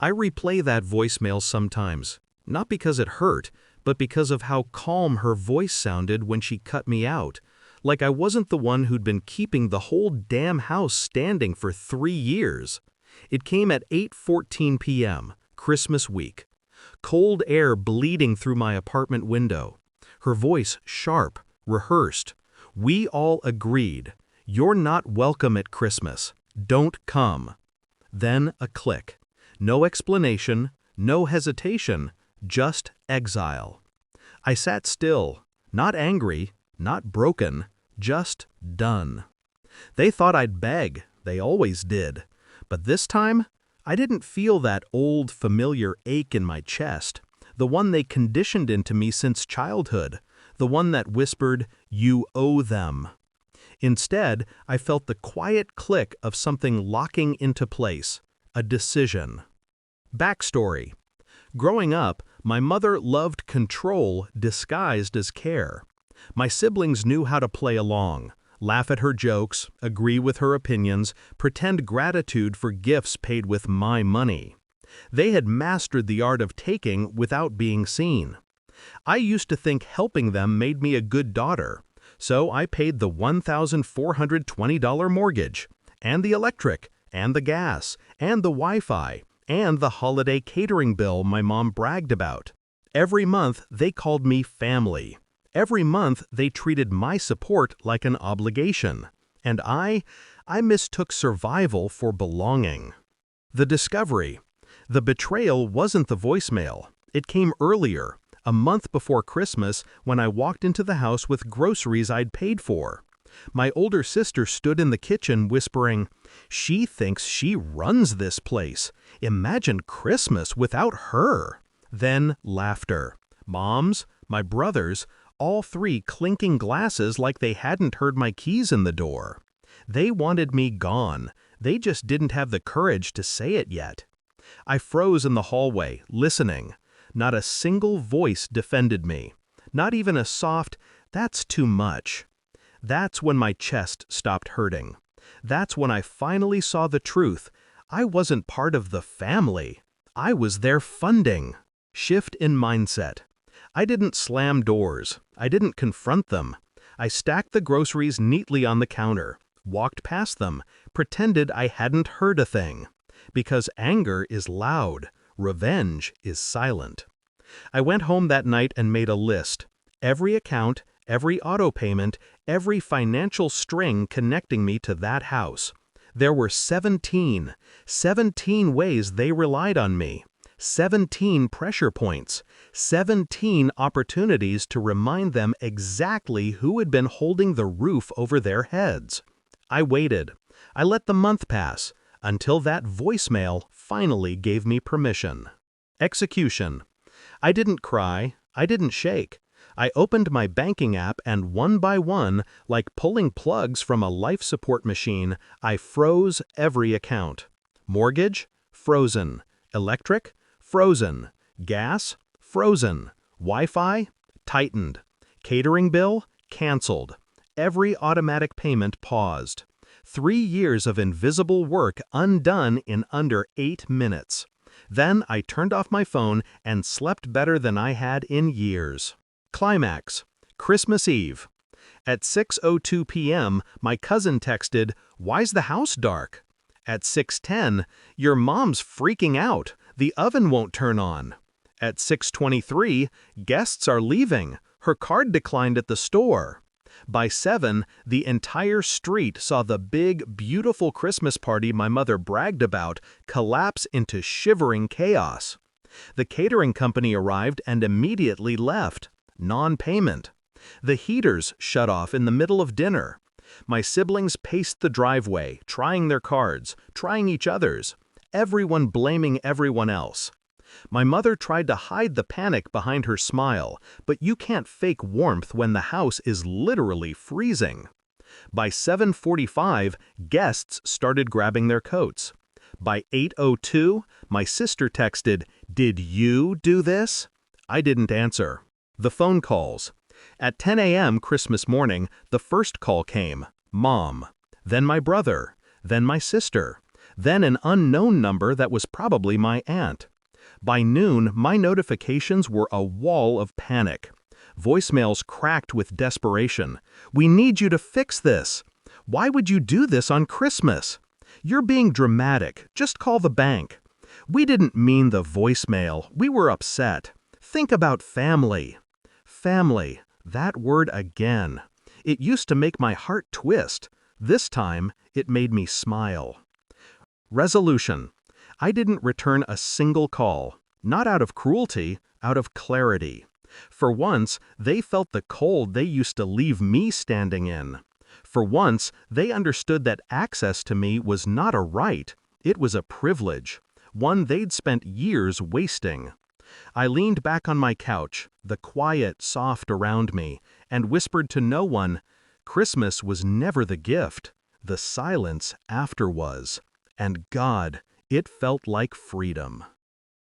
I replay that voicemail sometimes, not because it hurt, but because of how calm her voice sounded when she cut me out, like I wasn't the one who'd been keeping the whole damn house standing for 3 years. It came at 8:14 p.m., Christmas week. Cold air bleeding through my apartment window. Her voice sharp, rehearsed. We all agreed. You're not welcome at Christmas. Don't come. Then a click. No explanation, no hesitation, just exile. I sat still, not angry, not broken, just done. They thought I'd beg, they always did. But this time, I didn't feel that old familiar ache in my chest, the one they conditioned into me since childhood, the one that whispered, "You owe them." Instead, I felt the quiet click of something locking into place, a decision. Backstory. Growing up, my mother loved control disguised as care. My siblings knew how to play along, laugh at her jokes, agree with her opinions, pretend gratitude for gifts paid with my money. They had mastered the art of taking without being seen. I used to think helping them made me a good daughter, so I paid the $1,420 mortgage, and the electric, and the gas, and the Wi-Fi, and the holiday catering bill my mom bragged about. Every month they called me family. Every month they treated my support like an obligation. And I mistook survival for belonging. The discovery. The betrayal wasn't the voicemail. It came earlier, a month before Christmas, when I walked into the house with groceries I'd paid for. My older sister stood in the kitchen whispering, "She thinks she runs this place. Imagine Christmas without her." Then laughter. Moms, my brothers, all three clinking glasses like they hadn't heard my keys in the door. They wanted me gone. They just didn't have the courage to say it yet. I froze in the hallway, listening. Not a single voice defended me. Not even a soft, "That's too much." That's when my chest stopped hurting. That's when I finally saw the truth. I wasn't part of the family. I was their funding. Shift in mindset. I didn't slam doors. I didn't confront them. I stacked the groceries neatly on the counter, walked past them, pretended I hadn't heard a thing. Because anger is loud, revenge is silent. I went home that night and made a list. Every account, every auto payment, every financial string connecting me to that house. There were 17 ways they relied on me. 17 pressure points, 17 opportunities to remind them exactly who had been holding the roof over their heads. I waited. I let the month pass, until that voicemail finally gave me permission. Execution. I didn't cry. I didn't shake. I opened my banking app and one by one, like pulling plugs from a life support machine, I froze every account. Mortgage? Frozen. Electric? Frozen. Gas? Frozen. Wi-Fi? Tightened. Catering bill? Canceled. Every automatic payment paused. 3 years of invisible work undone in under 8 minutes. Then I turned off my phone and slept better than I had in years. Climax. Christmas Eve. At 6:02 p.m., my cousin texted, "Why's the house dark?" At 6:10, "Your mom's freaking out. The oven won't turn on." At 6:23, "Guests are leaving. Her card declined at the store." By 7, the entire street saw the big, beautiful Christmas party my mother bragged about collapse into shivering chaos. The catering company arrived and immediately left. Non-payment. The heaters shut off in the middle of dinner. My siblings paced the driveway, trying their cards, trying each other's, everyone blaming everyone else. My mother tried to hide the panic behind her smile, but you can't fake warmth when the house is literally freezing. By 7:45, guests started grabbing their coats. By 8:02, my sister texted, "Did you do this?" I didn't answer. The phone calls. At 10 a.m. Christmas morning, the first call came, Mom. Then my brother. Then my sister. Then an unknown number that was probably my aunt. By noon, my notifications were a wall of panic. Voicemails cracked with desperation. "We need you to fix this." "Why would you do this on Christmas?" "You're being dramatic. Just call the bank." "We didn't mean the voicemail. We were upset." "Think about family." Family. That word again. It used to make my heart twist. This time, it made me smile. Resolution. I didn't return a single call. Not out of cruelty, out of clarity. For once, they felt the cold they used to leave me standing in. For once, they understood that access to me was not a right, it was a privilege, one they'd spent years wasting. I leaned back on my couch, the quiet soft around me, and whispered to no one, Christmas was never the gift, the silence after was. And God, it felt like freedom.